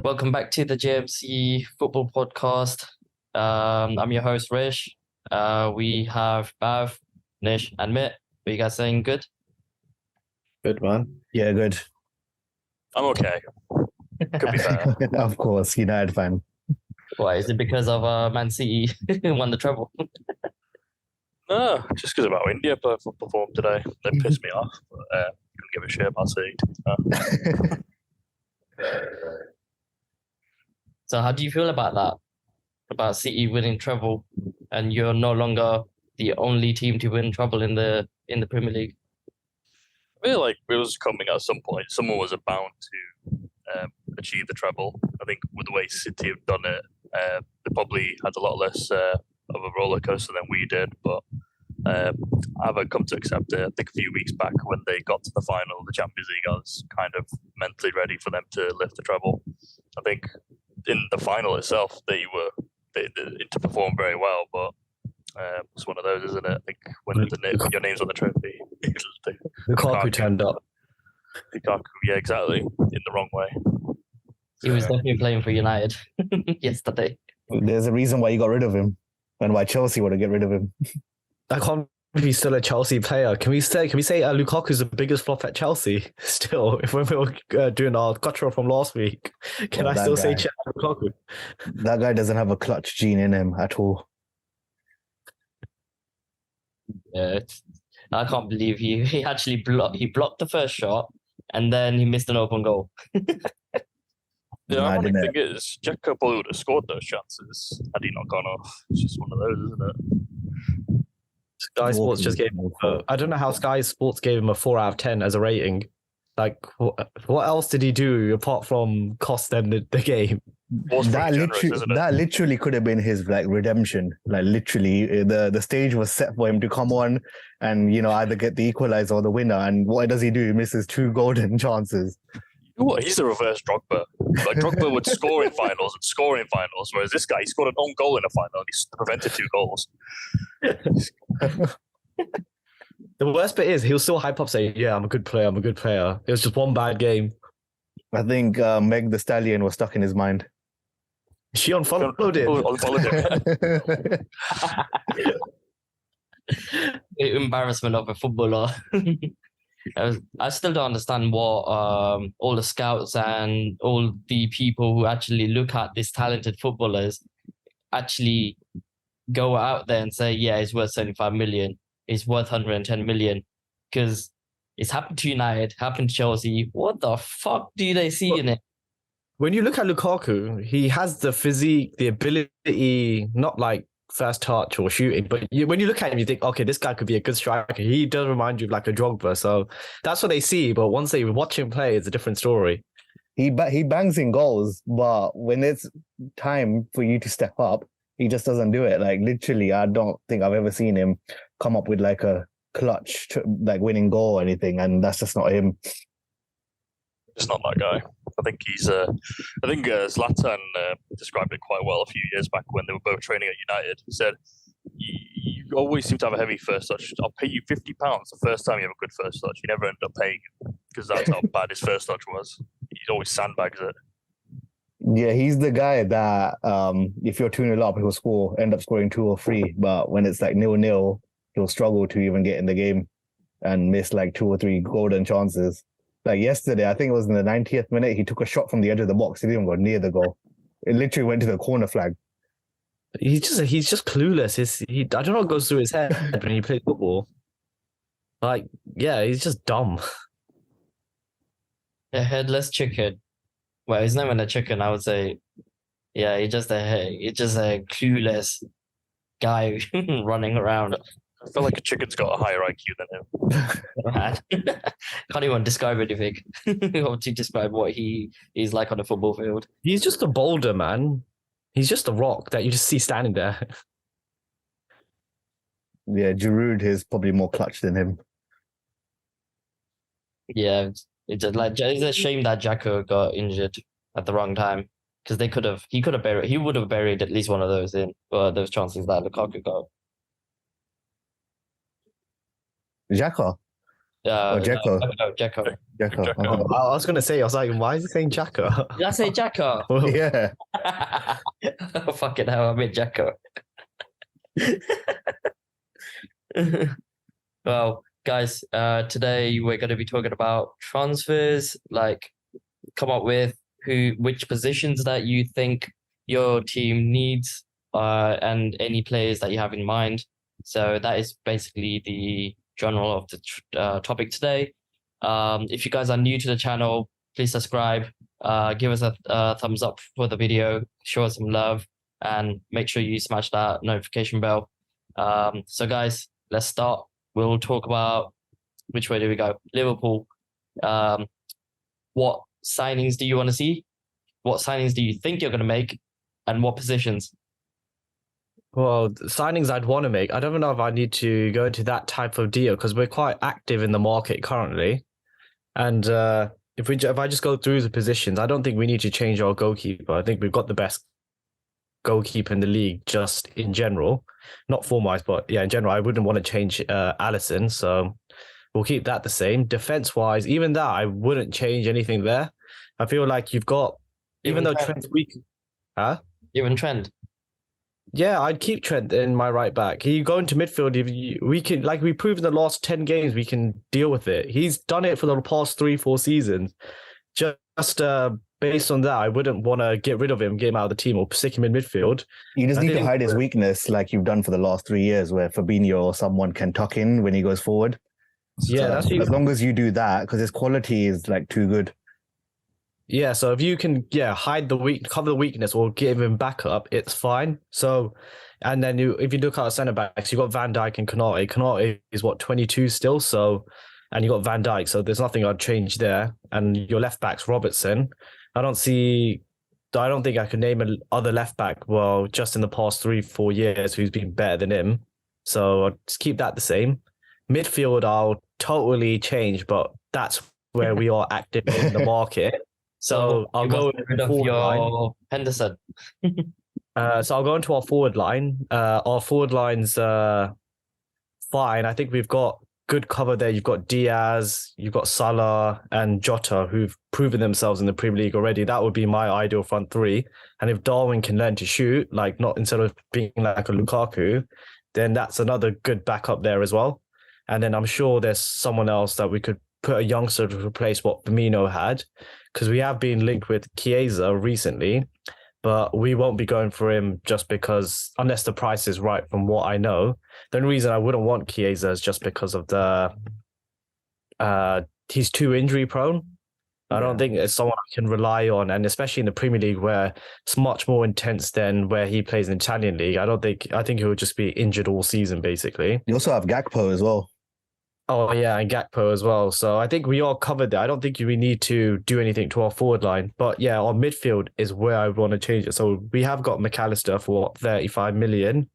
Welcome back to the JMC Football Podcast. I'm your host, Rish. We have Bav, Nish, and Mitt. Are you guys saying good? Good, man. Yeah, good. I'm okay. Could be better. Of course, United fan. Why, is it because of Man City won the treble? No, just because of how India performed today. They pissed me off. But, couldn't give a shit about City. So how do you feel about that? About City winning treble, and you're no longer the only team to win treble in the Premier League? I feel like it was coming at some point. Someone was bound to achieve the treble. I think with the way City have done it, they probably had a lot less of a roller coaster than we did. But I've come to accept it. I think a few weeks back when they got to the final of the Champions League, I was kind of mentally ready for them to lift the treble. I think in the final itself, they to perform very well, but it's one of those, isn't it? I think when your name's on the trophy, Lukaku turned up. Lukaku, yeah, exactly, in the wrong way. He was definitely playing for United yesterday. There's a reason why you got rid of him, and why Chelsea want to get rid of him. I can't believe he's still a Chelsea player. Can we say Lukaku's the biggest flop at Chelsea? Still, if we were doing our Cottrell from last week, can I still say Lukaku? That guy doesn't have a clutch gene in him at all. Yeah, I can't believe he actually blocked the first shot, and then he missed an open goal. The ironic thing is, Jack probably would have scored those chances had he not gone off. It's just one of those, isn't it? Sky Sports just gave him I don't know how Sky Sports gave him a 4 out of 10 as a rating. Like, what else did he do apart from cost them the game? That literally could have been his redemption. Like literally, the stage was set for him to come on and either get the equalizer or the winner. And what does he do? He misses 2 golden chances. What? He's the reverse Drogba. Like Drogba would score in finals, whereas this guy, he scored an own goal in a final and he prevented 2 goals. The worst bit is he'll still hype up saying, "Yeah, I'm a good player. It was just one bad game." I think Meg the Stallion was stuck in his mind. She unfollowed him. Embarrassment of a footballer. I still don't understand what all the scouts and all the people who actually look at these talented footballers actually go out there and say, yeah, it's worth 75 million, it's worth 110 million, because it's happened to United, happened to Chelsea. What the fuck do they see in it? When you look at Lukaku, he has the physique, the ability, not like first touch or shooting, but when you look at him, you think, okay, this guy could be a good striker. He does remind you of like a Drogba, so that's what they see. But once they watch him play, it's a different story. He bangs in goals, but when it's time for you to step up, he just doesn't do it. Like literally, I don't think I've ever seen him come up with like a clutch, winning goal or anything, and that's just not him. It's not that guy. I think Zlatan described it quite well a few years back when they were both training at United. He said, you always seem to have a heavy first touch. I'll pay you £50 the first time you have a good first touch. You never end up paying him because that's how bad his first touch was. He always sandbags it. Yeah, he's the guy that if you're 2-0 up, he'll end up scoring 2 or 3. But when it's like 0-0, he'll struggle to even get in the game and miss like 2 or 3 golden chances. Like yesterday, I think it was in the 90th minute, he took a shot from the edge of the box. He didn't even go near the goal. It literally went to the corner flag. He's just clueless. I don't know what goes through his head when he plays football. Like, yeah, he's just dumb. A headless chicken. Well, he's not even a chicken, I would say. Yeah, he's just a clueless guy running around. I feel like a chicken's got a higher IQ than him. Can't even describe anything. How to describe what he is like on a football field. He's just a boulder, man. He's just a rock that you just see standing there. Yeah, Giroud is probably more clutch than him. Yeah, it's a shame that Jacko got injured at the wrong time, because he would have buried at least one of those those chances that Lukaku got. Xhaka? Jekko. No, Jekko. Jekko. Jekko. Okay. I was gonna say, I was like, why is he saying Jacko? Did I say Jekko? Yeah. Oh, fucking hell, I meant Jekko. Well, guys, today we're going to be talking about transfers, like come up with which positions that you think your team needs, and any players that you have in mind. So that is basically the general of the topic today. If you guys are new to the channel, please subscribe, give us a thumbs up for the video, show us some love, and make sure you smash that notification bell. So guys, let's start. We'll talk about which way do we go. Liverpool. What signings do you want to see? What signings do you think you're going to make? And what positions? Well, the signings I'd want to make, I don't know if I need to go into that type of deal because we're quite active in the market currently. And if I just go through the positions, I don't think we need to change our goalkeeper. I think we've got the best goalkeeper in the league just in general, not form-wise, but yeah, in general, I wouldn't want to change Alisson. So we'll keep that the same. Defense-wise, even that, I wouldn't change anything there. I feel like you've got, even though Trent's weak, Even Trent. yeah, I'd keep Trent in my right back. You go into midfield, we can, like we proved in the last 10 games, we can deal with it. He's done it for the past 3-4 seasons. Just based on that, I wouldn't want to get rid of him, get him out of the team, or stick him in midfield. You just I need to think- hide his weakness like you've done for the last 3 years, where Fabinho or someone can tuck in when he goes forward. Yeah, that's as long as you do that, because his quality is like too good. Yeah, so if you can, hide cover the weakness or give him backup, it's fine. So, and then if you look at our centre backs, you got Van Dijk and Konate. Konate is 22 still, so, and you got Van Dijk, so there's nothing I'd change there. And your left back's Robertson. I don't think I could name another left back, well, just in the past 3-4 years, who's been better than him. So I'll just keep that the same. Midfield, I'll totally change, but that's where we are active in the market. So I'll go rid of your Henderson. So I'll go into our forward line. Our forward line's fine. I think we've got good cover there. You've got Diaz, you've got Salah and Jota, who've proven themselves in the Premier League already. That would be my ideal front three. And if Darwin can learn to shoot, like not instead of being like a Lukaku, then that's another good backup there as well. And then I'm sure there's someone else that we could put a youngster to replace what Firmino had, because we have been linked with Chiesa recently, but we won't be going for him just because, unless the price is right from what I know. The only reason I wouldn't want Chiesa is just because of he's too injury prone. I don't think it's someone I can rely on, and especially in the Premier League where it's much more intense than where he plays in the Italian league. I think he would just be injured all season, basically. You also have Gakpo as well. Oh, yeah, and Gakpo as well. So I think we are covered there. I don't think we need to do anything to our forward line. But yeah, our midfield is where I want to change it. So we have got McAllister for 35 million.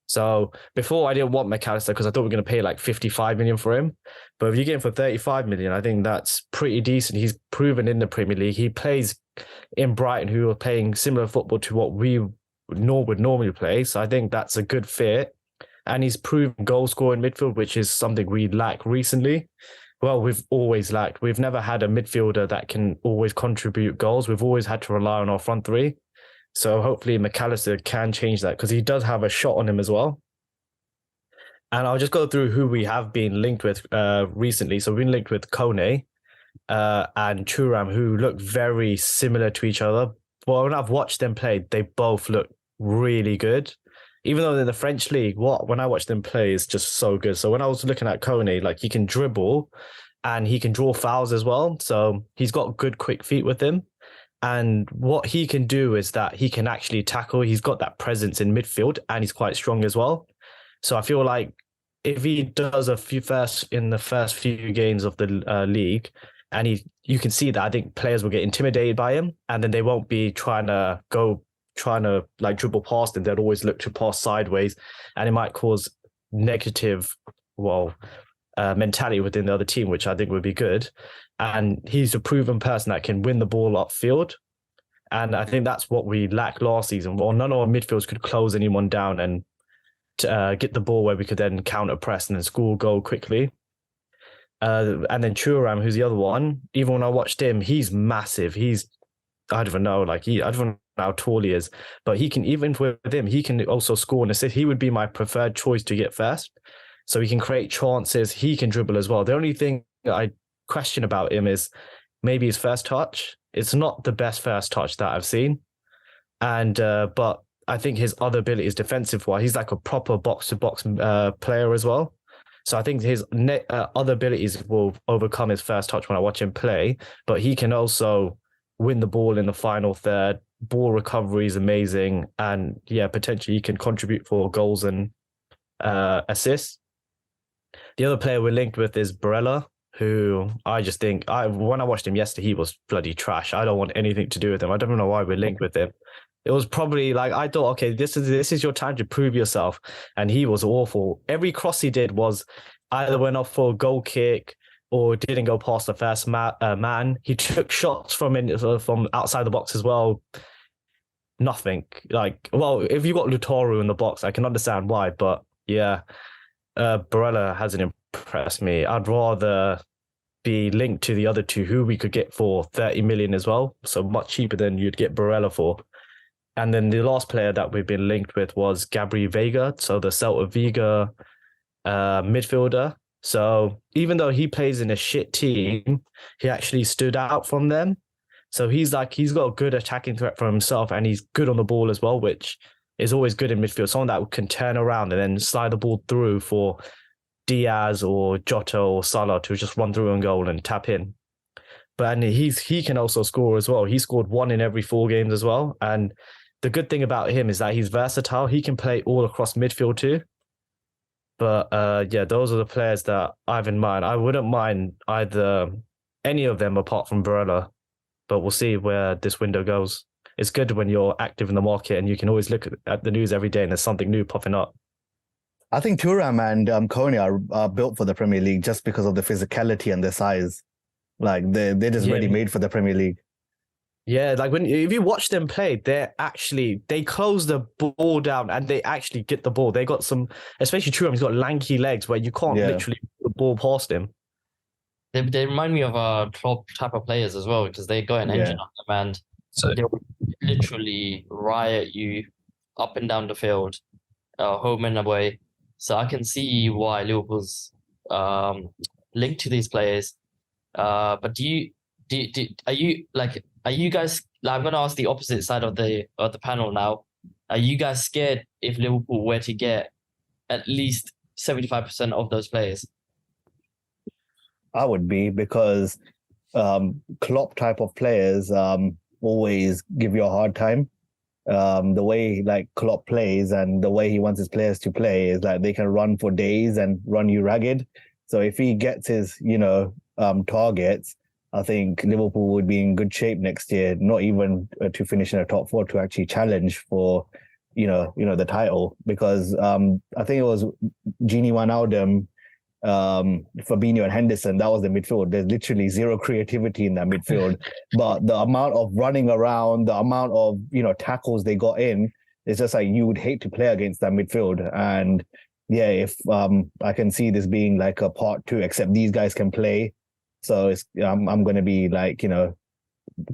So before I didn't want McAllister because I thought we were going to pay like 55 million for him. But if you get him for 35 million, I think that's pretty decent. He's proven in the Premier League. He plays in Brighton, who are playing similar football to what we would normally play. So I think that's a good fit. And he's proven goal scorer in midfield, which is something we lack recently. Well, we've always lacked. We've never had a midfielder that can always contribute goals. We've always had to rely on our front three. So hopefully McAllister can change that because he does have a shot on him as well. And I'll just go through who we have been linked with recently. So we've been linked with Kone and Thuram, who look very similar to each other. Well, when I've watched them play, they both look really good. Even though in the French league, when I watch them play is just so good. So when I was looking at Kone, like he can dribble and he can draw fouls as well. So he's got good quick feet with him. And what he can do is that he can actually tackle. He's got that presence in midfield and he's quite strong as well. So I feel like if he does in the first few games of the league, and you can see that I think players will get intimidated by him, and then they won't be trying to like dribble past him. They'd always look to pass sideways, and it might cause negative, mentality within the other team, which I think would be good. And he's a proven person that can win the ball upfield. And I think that's what we lacked last season. Well, none of our midfielders could close anyone down and get the ball where we could then counter press and then score a goal quickly. And then Thuram, who's the other one. Even when I watched him, he's massive. I don't even know, I don't know how tall he is, but he can, even with him, he can also score and assist. He would be my preferred choice to get first. So he can create chances. He can dribble as well. The only thing that I question about him is maybe his first touch. It's not the best first touch that I've seen. And, but I think his other ability is defensive wise. He's like a proper box to box player as well. So I think his other abilities will overcome his first touch when I watch him play, but he can also win the ball in the final third. Ball recovery is amazing. And yeah, potentially he can contribute for goals and assists. The other player we're linked with is Barella, who I just think, when I watched him yesterday, he was bloody trash. I don't want anything to do with him. I don't know why we're linked with him. It was probably like, I thought, okay, this is your time to prove yourself. And he was awful. Every cross he did was either went off for a goal kick or didn't go past the first man. He took shots from outside the box as well. Nothing. Like, well, if you got Lautaro in the box, I can understand why. But yeah, Barella hasn't impressed me. I'd rather be linked to the other two who we could get for 30 million as well. So much cheaper than you'd get Barella for. And then the last player that we've been linked with was Gabri Veiga, so the Celta Vigo midfielder. So even though he plays in a shit team, he actually stood out from them. So he's got a good attacking threat for himself, and he's good on the ball as well, which is always good in midfield. Someone that can turn around and then slide the ball through for Diaz or Jota or Salah to just run through and goal and tap in. But he can also score as well. He scored 1 in every 4 games as well. And the good thing about him is that he's versatile. He can play all across midfield too. But yeah, those are the players that I have in mind. I wouldn't mind any of them apart from Barella, but we'll see where this window goes. It's good when you're active in the market and you can always look at the news every day and there's something new popping up. I think Thuram and Konya are built for the Premier League just because of the physicality and their size. Like they're just ready made for the Premier League. Yeah, like if you watch them play, they close the ball down and they actually get the ball. They got some, especially Thuram, he's got lanky legs where you can't literally put the ball past him. They remind me of Klopp type of players as well, because they got an engine on them and so they'll literally riot you up and down the field, home and away. So I can see why Liverpool's linked to these players. But are you guys? I'm going to ask the opposite side of the panel now. Are you guys scared if Liverpool were to get at least 75% of those players? I would be, because Klopp type of players always give you a hard time. The way like Klopp plays and the way he wants his players to play is like they can run for days and run you ragged. So if he gets his targets, I think Liverpool would be in good shape next year, not even to finish in the top 4, to actually challenge for, the title. Because I think it was Gini Wijnaldum, Fabinho and Henderson, that was the midfield. There's literally zero creativity in that midfield. But the amount of running around, the amount of, tackles they got in, it's just like you would hate to play against that midfield. And yeah, if I can see this being like a part 2, except these guys can play. So I'm going to be like,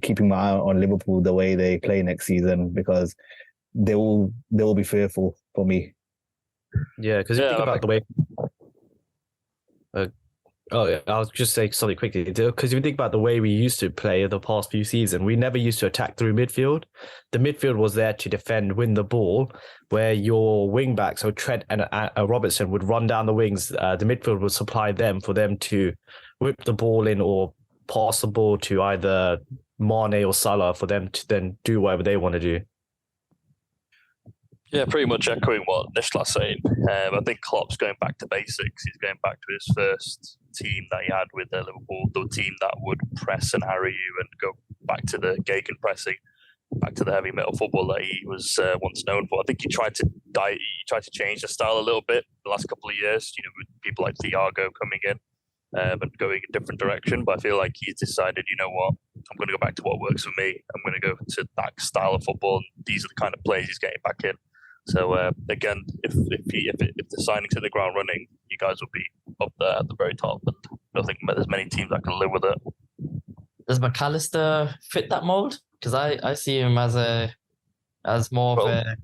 keeping my eye on Liverpool the way they play next season, because they will be fearful for me. Yeah, because you think about the way. I'll just say something quickly, because if you think about the way we used to play the past few seasons, we never used to attack through midfield. The midfield was there to defend, win the ball, where your wing backs, so Trent and Robertson, would run down the wings. The midfield would supply them for them to whip the ball in or pass the ball to either Mane or Salah for them to then do whatever they want to do. Yeah, pretty much echoing what Nishla's saying. I think Klopp's going back to basics. He's going back to his first team that he had with Liverpool, the team that would press and harry you and go back to the gegenpressing, back to the heavy metal football that he was once known for. I think he tried to change the style a little bit the last couple of years, with people like Thiago coming in and going a different direction. But I feel like he's decided, you know what, I'm going to go back to what works for me. I'm going to go to that style of football. And these are the kind of players he's getting back in. So if the signings hit the ground running, you guys will be up there at the very top. And don't think there's many teams that can live with it. Does McAllister fit that mold? Because I see him as more of a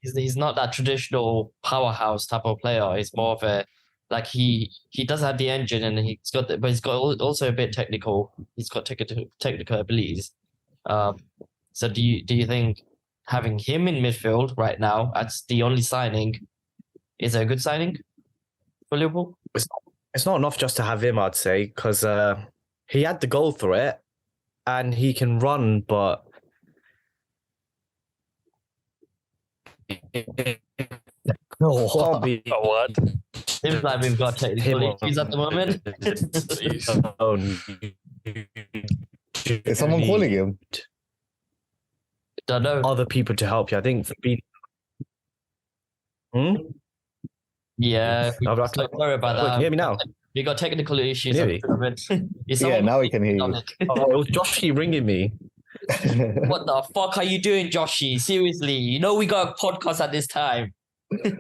he's not that traditional powerhouse type of player. He's more of a like he does have the engine and but he's got also a bit technical. He's got technical abilities. So do you think having him in midfield right now as the only signing is a good signing for Liverpool? It's not enough just to have him, I'd say, because he had the goal threat and he can run, but can't be. Oh, what? Seems like we've got technical issues at the moment. Is someone calling him? Don't know. Other people to help you. I think. Yeah, I'm sorry about Can you that. hear me now? We got technical issues. Can you Yeah, now we can hear you. Oh, it was Joshy ringing me. What the fuck are you doing, Joshy? Seriously, you know we got a podcast at this time. You're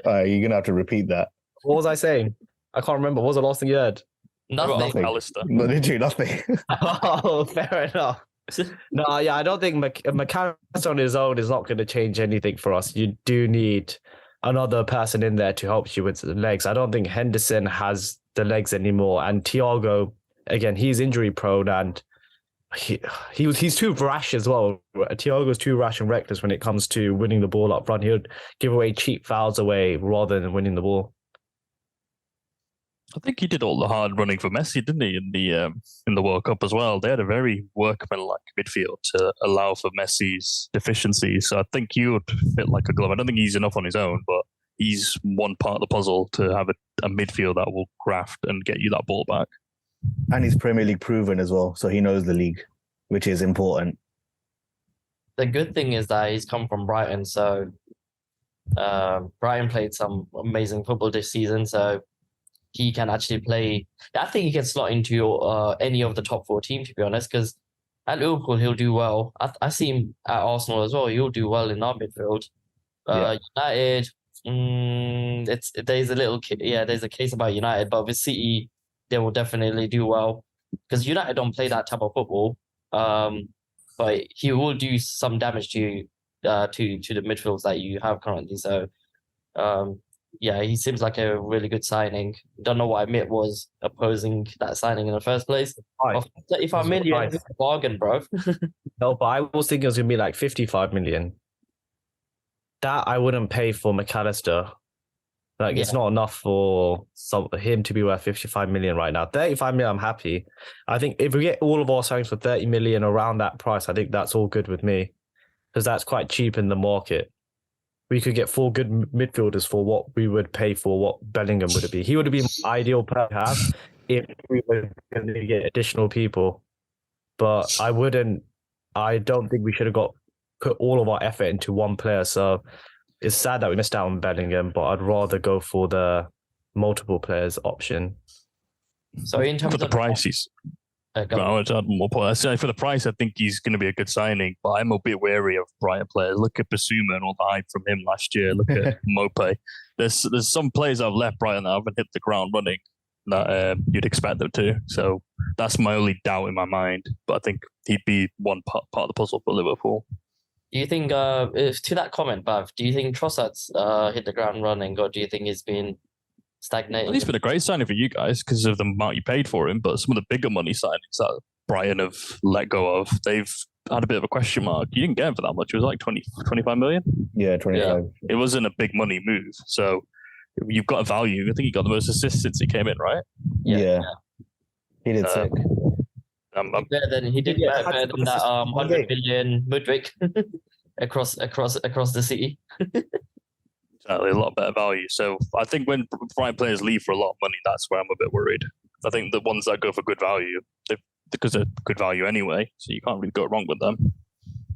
gonna have to repeat that. What was I saying? I can't remember. What was the last thing you heard? Nothing. Alistair. No, literally nothing. Oh, fair enough. No, yeah, I don't think McAllister on his own is not going to change anything for us. You do need another person in there to help you with the legs. I don't think Henderson has the legs anymore. And Thiago, again, he's injury prone and he's too rash as well. Thiago's too rash and reckless when it comes to winning the ball up front. He would give away cheap fouls away rather than winning the ball. I think he did all the hard running for Messi, didn't he? In the World Cup as well, they had a very workmanlike midfield to allow for Messi's deficiencies. So I think he would fit like a glove. I don't think he's enough on his own, but he's one part of the puzzle to have a midfield that will graft and get you that ball back. And he's Premier League proven as well, so he knows the league, which is important. The good thing is that he's come from Brighton, so Brighton played some amazing football this season, so he can actually play. I think he can slot into any of the top 4 teams, to be honest, because at Liverpool, he'll do well. I see him at Arsenal as well. He'll do well in our midfield. United, there's a case about United, but with City, they will definitely do well because United don't play that type of football. But he will do some damage to the midfields that you have currently. So, yeah, he seems like a really good signing. Don't know why Mitt was opposing that signing in the first place. Right. 35 million, it's a bargain, bro. No, but I was thinking it was going to be like 55 million. That I wouldn't pay for McAllister. Like, it's not enough for him to be worth 55 million right now. 35 million, I'm happy. I think if we get all of our signings for 30 million around that price, I think that's all good with me because that's quite cheap in the market. We could get 4 good midfielders for what we would pay for what Bellingham would be. He would have been ideal player to have if we were going to get additional people. But I don't think we should have put all of our effort into one player. So it's sad that we missed out on Bellingham, but I'd rather go for the multiple players option. So in terms for the of price, I would add more point. For the price, I think he's going to be a good signing, but I'm a bit wary of Brighton players. Look at Basuma and all the hype from him last year. Look at Mope. There's some players that have left Brighton that haven't hit the ground running that you'd expect them to. So that's my only doubt in my mind. But I think he'd be one part of the puzzle for Liverpool. Do you think, to that comment, Bav, do you think Trossard's hit the ground running, or do you think he's been stagnating? Well, he's been a great signing for you guys because of the amount you paid for him, but some of the bigger money signings that Brighton have let go of, they've had a bit of a question mark. You didn't get him for that much. It was like 25 million? Yeah, 25. Yeah. It wasn't a big money move. So you've got a value. I think he got the most assists since he came in, right? Yeah. He did sick. He did better than that 100 million Mudryk across the city. Exactly, a lot better value. So I think when Brighton players leave for a lot of money, that's where I'm a bit worried. I think the ones that go for good value, because they're good value anyway, so you can't really go wrong with them.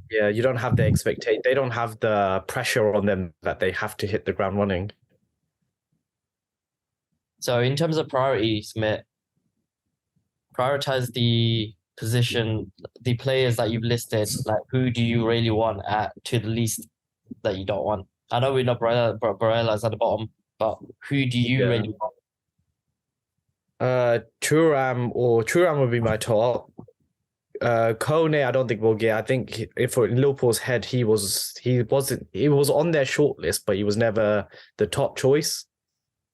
Yeah, you don't have the expectation. They don't have the pressure on them that they have to hit the ground running. So in terms of priorities, Mitt, prioritize the position, the players that you've listed. Like, who do you really want to the least that you don't want? I know we know Barella's at the bottom, but who do you really want? Thuram would be my top. Kone, I don't think we'll get. I think if in Liverpool's head, he was on their shortlist, but he was never the top choice.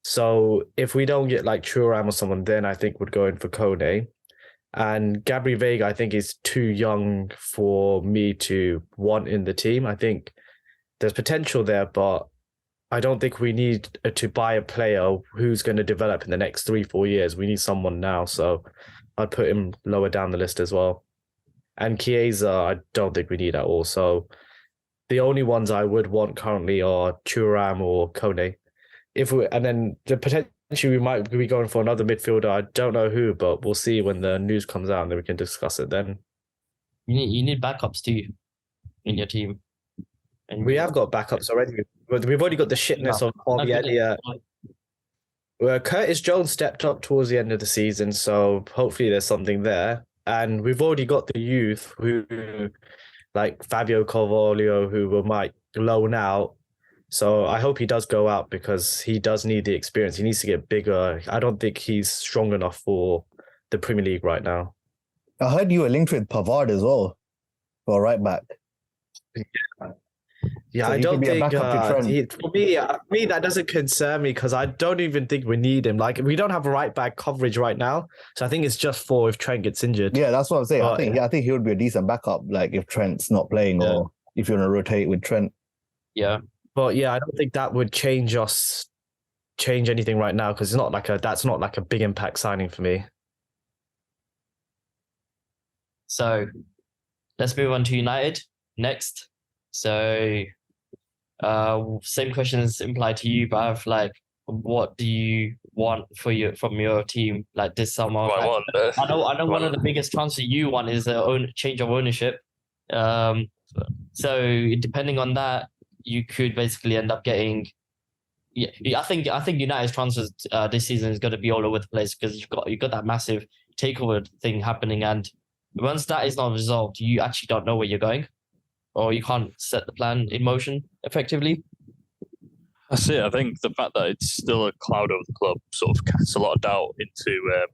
So if we don't get like Thuram or someone, then I think we'd go in for Kone. And Gabri Veiga, I think, is too young for me to want in the team. I think there's potential there, but I don't think we need to buy a player who's going to develop in the next 3-4 years. We need someone now. So I'd put him lower down the list as well. And Chiesa, I don't think we need at all. So the only ones I would want currently are Thuram or Kone. And then potentially we might be going for another midfielder. I don't know who, but we'll see when the news comes out and then we can discuss it then. You need backups too in your team. And we have got backups already. But we've already got the shitness of Bobby. Curtis Jones stepped up towards the end of the season, so hopefully there's something there. And we've already got the youth who, like Fabio Carvalho, who we might loan out. So I hope he does go out because he does need the experience. He needs to get bigger. I don't think he's strong enough for the Premier League right now. I heard you were linked with Pavard as well for right back. Yeah, So I he don't could be a think backup to Trent. for me that doesn't concern me because I don't even think we need him. Like we don't have a right back coverage right now, so I think it's just for if Trent gets injured. Yeah, that's what I'm saying. But, I think he would be a decent backup, like if Trent's not playing or if you want to rotate with Trent. Yeah. But yeah, I don't think that would change anything right now because that's not like a big impact signing for me. So let's move on to United next. So same questions imply to you, but like what do you want from your team like this summer? I know one of the biggest transfers you want is change of ownership. So depending on that, you could basically end up getting. Yeah, I think United's transfers this season is going to be all over the place because you've got that massive takeover thing happening, and once that is not resolved, you actually don't know where you're going, or you can't set the plan in motion effectively. That's it. I think the fact that it's still a cloud over the club sort of casts a lot of doubt into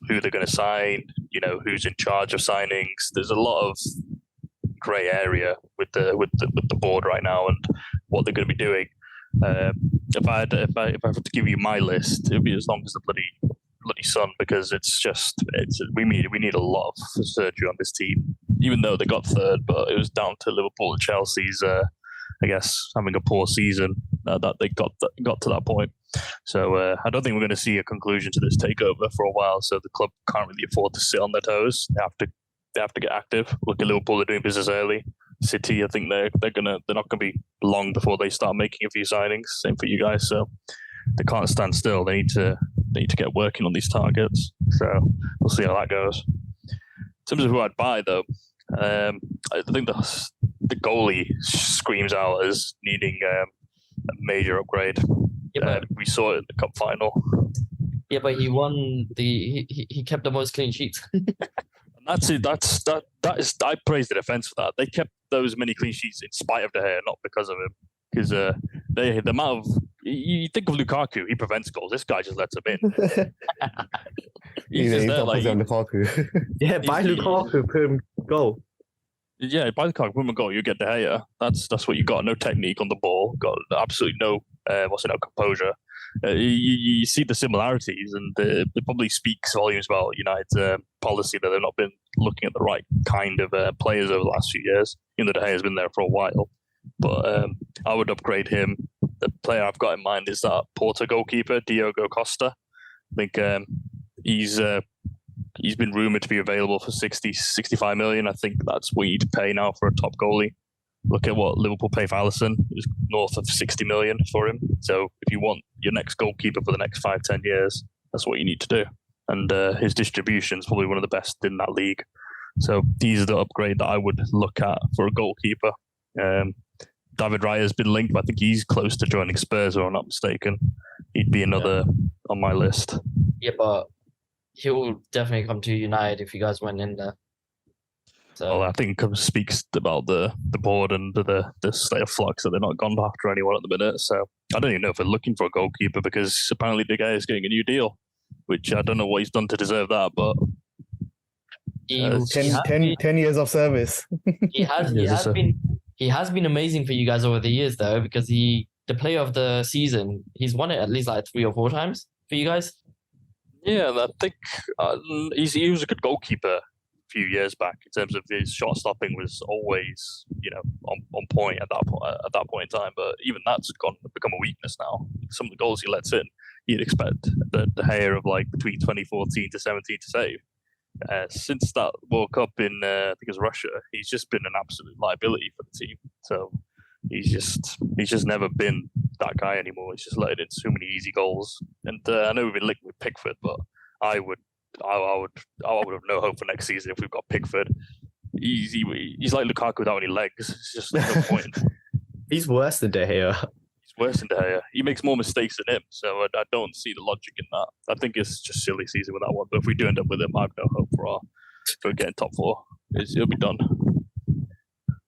who they're going to sign. You know, who's in charge of signings. There's a lot of grey area with the board right now and what they're going to be doing. If I have to give you my list, it'd be as long as the bloody sun because we need a lot of surgery on this team. Even though they got third, but it was down to Liverpool and Chelsea's, I guess, having a poor season that they got to that point. So I don't think we're going to see a conclusion to this takeover for a while. So the club can't really afford to sit on their toes. They have to get active. Look at Liverpool; they're doing business early. City, I think they're not going to be long before they start making a few signings. Same for you guys. So they can't stand still. They need to get working on these targets. So we'll see how that goes. In terms of who I'd buy, though, I think the goalie screams out as needing a major upgrade. Yeah, we saw it in the cup final. Yeah, but he won he kept the most clean sheets. That's it. That is. I praise the defense for that. They kept those many clean sheets in spite of De Gea, not because of him. Because the amount of you think of Lukaku, he prevents goals. This guy just lets them in. He's just there like Lukaku. Yeah, by Lukaku, put him goal. Yeah, by Lukaku, put him a goal. You get De Gea. That's what you got. No technique on the ball. Got absolutely no composure. You see the similarities, and it probably speaks volumes about United's policy that they've not been looking at the right kind of players over the last few years. You know, De Gea has been there for a while, but I would upgrade him. The player I've got in mind is that Porto goalkeeper, Diogo Costa. I think he's been rumoured to be available for 65 million. I think that's what you need to pay now for a top goalie. Look at what Liverpool pay for Alisson. It was north of 60 million for him. So if you want your next goalkeeper for the next 5-10 years, that's what you need to do. And his distribution is probably one of the best in that league. So he's the upgrade that I would look at for a goalkeeper. David Raya has been linked, but I think he's close to joining Spurs, if I'm not mistaken. He'd be another on my list. Yeah, but he will definitely come to United if you guys went in there. So Well, I think it speaks about the board and the state of flux that they're not gone after anyone at the minute. So I don't even know if they're looking for a goalkeeper because apparently De Gea is getting a new deal. which I don't know what he's done to deserve that, but He, Uh, he has 10 years of service. he has Yes, yes, sir. he has been amazing for you guys over the years though, because the player of the season, he's won it at least like 3 or 4 times for you guys. yeah, I think he was a good goalkeeper a few years back in terms of his shot stopping was always, on point at that point in time. But even that's become a weakness now. Some of the goals he lets in, you'd expect the Gea of like between 2014 to 17 to save. Since that World Cup in I think it was Russia, he's just been an absolute liability for the team. So he's just never been that guy anymore. He's just letting in so many easy goals. And I know we've been linked with Pickford, but I would have no hope for next season if we've got Pickford. He's like Lukaku without any legs. It's just no point. He's worse than De Gea. He's worse than De Gea. He makes more mistakes than him, so I don't see the logic in that. I think it's just silly season with that one. But if we do end up with him, I have no hope for getting top 4. It'll be done.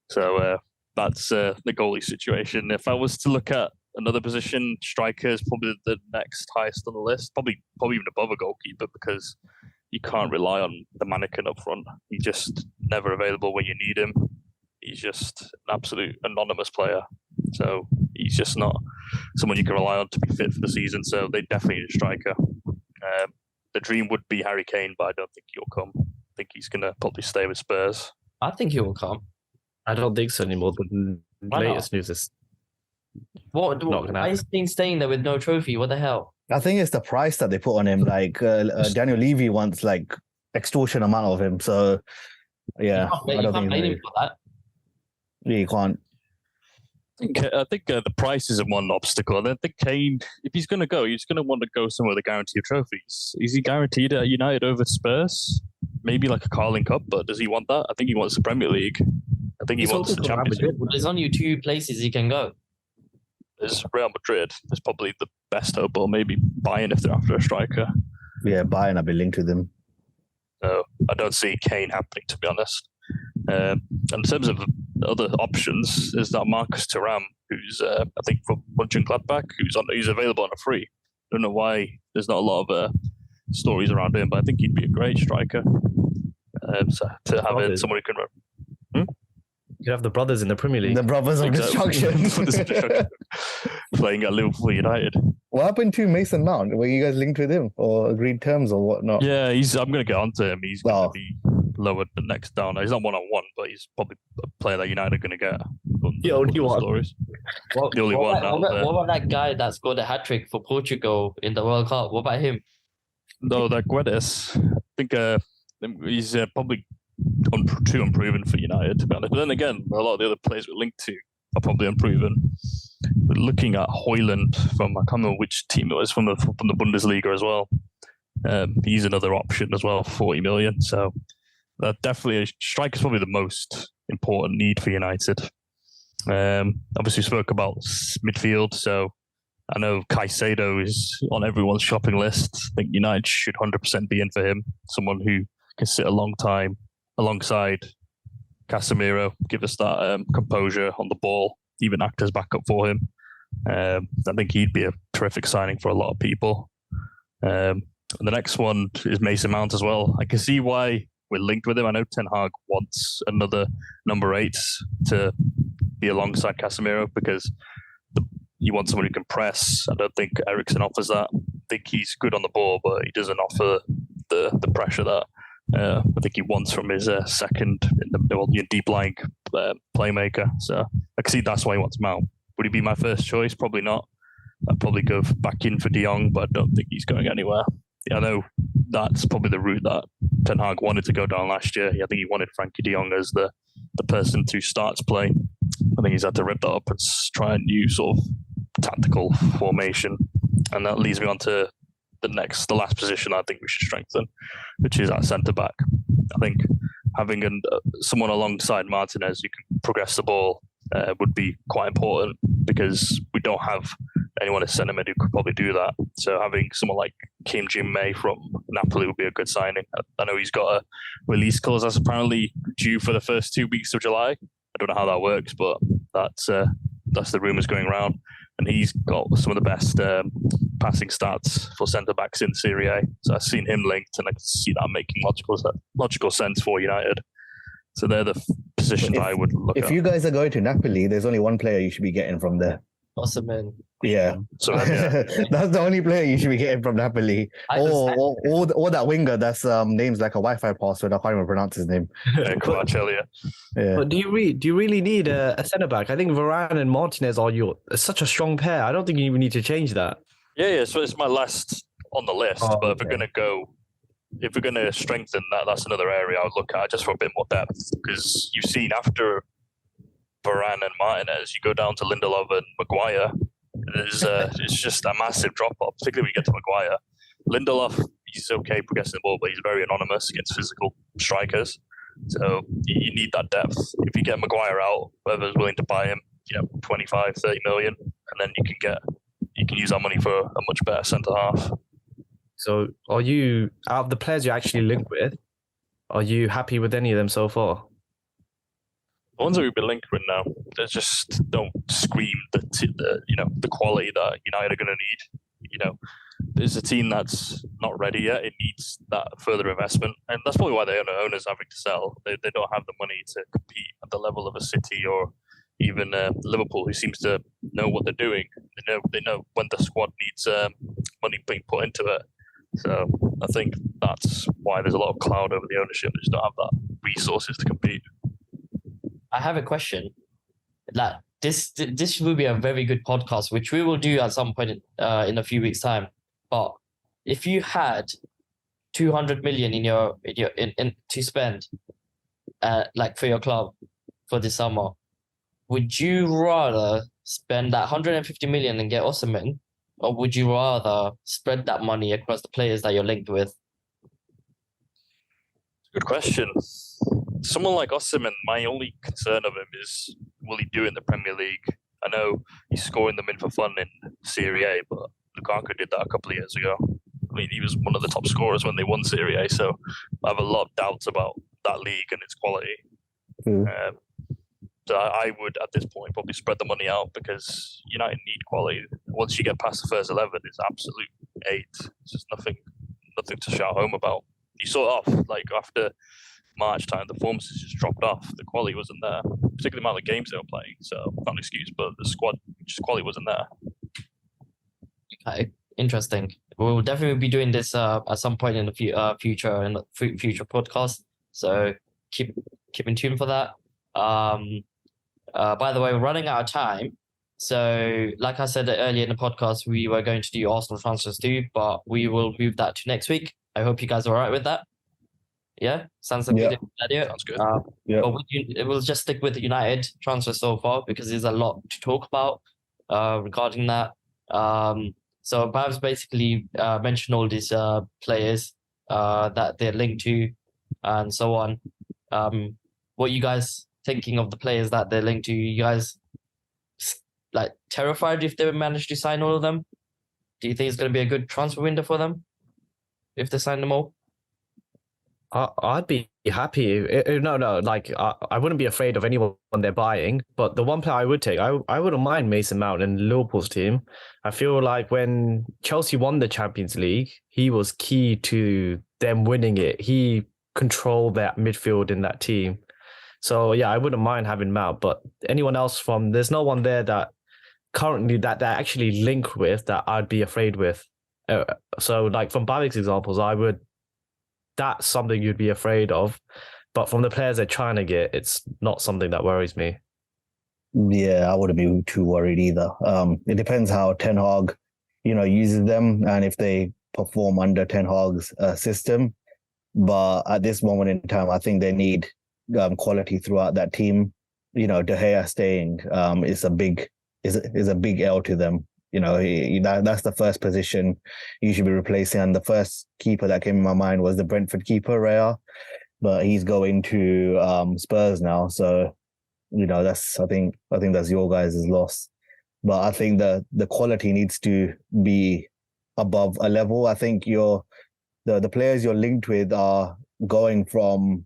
So that's the goalie situation. If I was to look at another position, striker is probably the next highest on the list. Probably even above a goalkeeper, because you can't rely on the mannequin up front. He's just never available when you need him. He's just an absolute anonymous player. So he's just not someone you can rely on to be fit for the season. So they definitely need a striker. The dream would be Harry Kane, but I don't think he'll come. I think he's going to probably stay with Spurs. I think he will come. I don't think so anymore. The Why latest news is What? Not gonna Why is he staying there with no trophy? What the hell? I think it's the price that they put on him. Like Daniel Levy wants like extortion amount of him. So yeah, You I don't can't think blame him for that. you can't. I think the price isn't one obstacle. And I think Kane, if he's going to go, he's going to want to go somewhere with a guarantee of trophies. Is he guaranteed at United over Spurs? Maybe like a Carling Cup, but does he want that? I think he wants the Premier League. I think he He's wants the hoping for Champions League. There's only 2 places he can go. There's Real Madrid. There's probably the best hope, or maybe Bayern if they're after a striker. Yeah, Bayern have been linked to them. So I don't see Kane happening, to be honest. And in terms of other options, is that Marcus Thuram, who's I think from Mönchengladbach, who's available on a free. I don't know why there's not a lot of stories around him, but I think he'd be a great striker. So to have it, someone who can. you could have the brothers in the Premier League. The brothers of destruction. Playing at Liverpool United. What happened to Mason Mount? Were you guys linked with him or agreed terms or whatnot? Yeah, I'm going to get onto him. He's going to be lowered the next down. He's not 1-on-1, but he's probably a player that United are going to get. The only one. Stories. What, The only what one about, out what about- there. what about that guy that scored a hat trick for Portugal in the World Cup? What about him? No, that Guedes. I think he's probably too unproven for United, to be honest. But then again, a lot of the other players we're linked to are probably unproven. We're looking at Højlund from, I can't remember which team it was, from the Bundesliga as well. He's another option as well, 40 million. So definitely, a striker's probably the most important need for United. Obviously, we spoke about midfield, so I know Caicedo is on everyone's shopping list. I think United should 100% be in for him. Someone who can sit a long time alongside Casemiro, give us that composure on the ball, even act as backup for him. I think he'd be a terrific signing for a lot of people. And the next one is Mason Mount as well. I can see why we're linked with him. I know Ten Hag wants another number 8 to be alongside Casemiro because you want someone who can press. I don't think Eriksen offers that. I think he's good on the ball, but he doesn't offer the pressure that I think he wants from his second in the deep lying playmaker. So I can see that's why he wants Mount. Would he be my first choice? Probably not. I'd probably go back in for De Jong, but I don't think he's going anywhere. Yeah, I know that's probably the route that Ten Hag wanted to go down last year. I think he wanted Frankie De Jong as the person to start to play. I think he's had to rip that up and try a new sort of tactical formation. And that leads me on to the last position I think we should strengthen, which is at centre-back. I think having someone alongside Martinez who can progress the ball would be quite important because we don't have anyone at centre mid who could probably do that. So having someone like Kim Jin-May from Napoli would be a good signing. I know he's got a release clause that's apparently due for the first 2 weeks of July. I don't know how that works, but that's the rumours going around. and he's got some of the best passing stats for centre backs in Serie A. So I've seen him linked, and I can see that making logical sense for United. So they're the positions I would look at. If you guys are going to Napoli, there's only one player you should be getting from there. Osimhen. Yeah, So yeah. that's the only player you should be getting from Napoli, or that winger that's name's like a Wi-Fi password. I can't even pronounce his name. Kvaratskhelia. Yeah, But do you really need a centre back? I think Varane and Martinez are such a strong pair. I don't think you even need to change that. Yeah. So it's my last on the list. Oh, but if we're going to strengthen that, that's another area I would look at just for a bit more depth. Because you've seen after Varane and Martinez, you go down to Lindelof and Maguire. It's just a massive drop off, particularly when you get to Maguire. Lindelof, he's okay progressing the ball, but he's very anonymous against physical strikers. So you need that depth. If you get Maguire out, whoever's willing to buy him, 25, 30 million, and then you can use that money for a much better centre half. So are you, out of the players you actually link with, are you happy with any of them so far? The ones that we've been linked with now, they just don't scream the quality that United are going to need. There's a team that's not ready yet. It needs that further investment, and that's probably why the owners having to sell. They don't have the money to compete at the level of a City or even Liverpool, who seems to know what they're doing. They know when the squad needs money being put into it. So I think that's why there's a lot of cloud over the ownership. They just don't have that resources to compete. I have a question. Like this will be a very good podcast, which we will do at some point in a few weeks' time. But if you had 200 million in to spend, like for your club for this summer, would you rather spend that 150 million and get Osimhen, or would you rather spread that money across the players that you're linked with? Good question. Someone like Osimhen, my only concern of him is, will he do it in the Premier League? I know he's scoring them in for fun in Serie A, but Lukaku did that a couple of years ago. I mean, he was one of the top scorers when they won Serie A, so I have a lot of doubts about that league and its quality. So I would, at this point, probably spread the money out because United need quality. Once you get past the first 11, it's absolute 8. It's just nothing to shout home about. You saw it off, like after March time, the form just dropped off. The quality wasn't there, particularly the amount of games they were playing. So, not an excuse, but the squad, just quality wasn't there. Okay, interesting. We'll definitely be doing this at some point in the future podcast. So keep in tune for that. By the way, we're running out of time. So, like I said earlier in the podcast, we were going to do Arsenal transfers too, but we will move that to next week. I hope you guys are all right with that. Yeah, sounds like a good idea. Sounds good. But we'll just stick with the United transfer so far because there's a lot to talk about regarding that. So Babs basically mentioned all these players that they're linked to and so on. What you guys thinking of the players that they're linked to? You guys like terrified if they manage to sign all of them? Do you think it's going to be a good transfer window for them if they sign them all? I'd be happy. I wouldn't be afraid of anyone they're buying. But the one player I would take, I wouldn't mind Mason Mount in Liverpool's team. I feel like when Chelsea won the Champions League, he was key to them winning it. He controlled that midfield in that team. So yeah, I wouldn't mind having Mount. But anyone else there's no one there that currently that actually link with that I'd be afraid with. So like from Babik's examples, that's something you'd be afraid of. But from the players they're trying to get, it's not something that worries me. Yeah, I wouldn't be too worried either. It depends how Ten Hag, uses them and if they perform under Ten Hag's system. But at this moment in time, I think they need quality throughout that team. De Gea staying is a big L to them. That's the first position you should be replacing. And the first keeper that came in my mind was the Brentford keeper, Raya, but he's going to Spurs now. So, I think that's your guys' loss. But I think the quality needs to be above a level. I think the players you're linked with are going from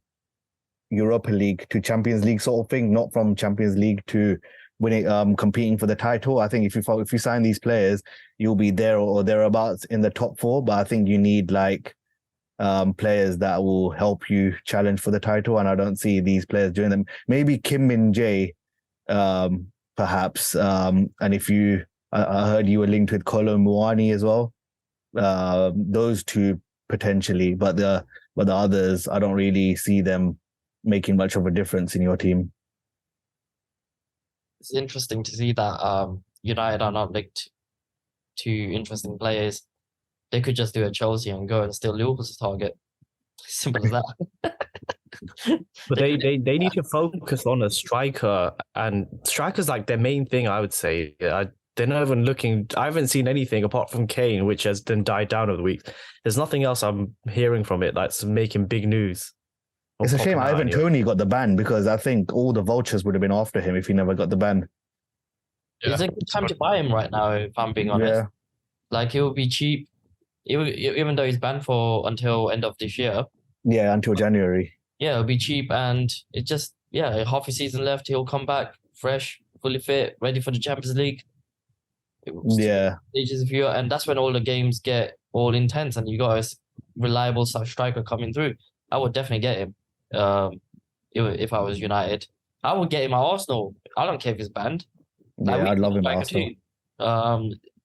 Europa League to Champions League sort of thing, not from Champions League to competing for the title. I think if you sign these players, you'll be there or thereabouts in the top four. But I think you need like players that will help you challenge for the title, and I don't see these players doing them. Maybe Kim Min Jae, perhaps. And if I heard you were linked with Kolo Muani as well. Those two potentially, but the others, I don't really see them making much of a difference in your team. It's interesting to see that United are not linked to interesting players. They could just do a Chelsea and go and steal Liverpool's target. Simple as that. But they need to focus on a striker, and striker's like their main thing, I would say. They're not even looking. I haven't seen anything apart from Kane, which has then died down over the weeks. There's nothing else I'm hearing from it that's making big news. It's a shame Ivan Toney got the ban, because I think all the vultures would have been after him if he never got the ban. Yeah, it's a good time to buy him right now, if I'm being honest. Yeah. Like, it will be cheap. Even though he's banned for until end of this year. Yeah, until January. Yeah, it'll be cheap, and it just, half a season left. He'll come back fresh, fully fit, ready for the Champions League. Yeah. Stages of year, and that's when all the games get all intense, and you got a reliable striker coming through. I would definitely get him. If I was United, I would get him at Arsenal. I don't care if he's banned. Yeah, I'd love him at Arsenal.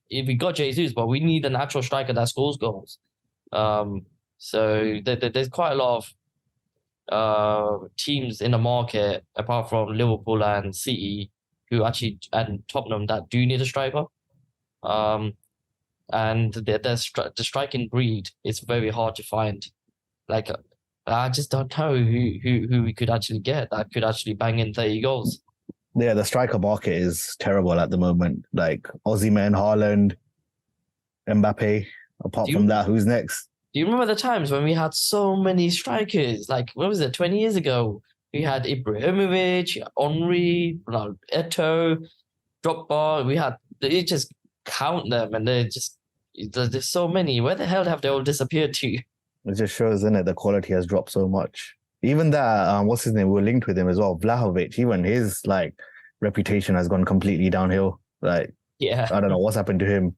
If we got Jesus, but we need an actual striker that scores goals. So there's quite a lot of teams in the market, apart from Liverpool and City, and Tottenham, that do need a striker. And the striking breed is very hard to find. Like, I just don't know who we could actually get that could actually bang in 30 goals. Yeah, the striker market is terrible at the moment. Like Osimhen, Haaland, Mbappe. Apart from that, who's next? Do you remember the times when we had so many strikers? Like, what was it, 20 years ago? We had Ibrahimovic, Henry, Eto'o, Drogba. You just count them, and there's so many. Where the hell have they all disappeared to? It just shows, isn't it? The quality has dropped so much. Even that, what's his name? We're linked with him as well. Vlahovic, even his reputation has gone completely downhill. I don't know what's happened to him.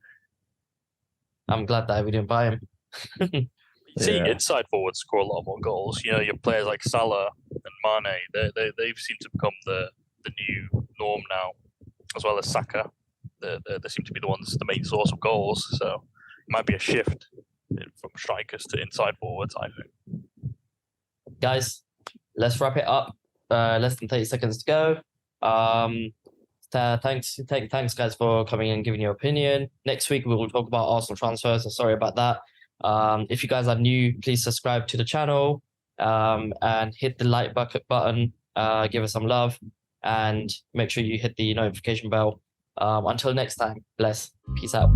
I'm glad that we didn't buy him. You see, inside forwards score a lot more goals. You know, your players like Salah and Mane, they've seemed to become the new norm now, as well as Saka. They seem to be the main source of goals. So it might be a shift from strikers to inside forwards, I think. Guys, let's wrap it up. Less than 30 seconds to go. Thanks guys for coming and giving your opinion. Next week we will talk about Arsenal transfers, so sorry about that. If you guys are new, please subscribe to the channel, and hit the like button, give us some love, and make sure you hit the notification bell. Until next time, bless, peace out.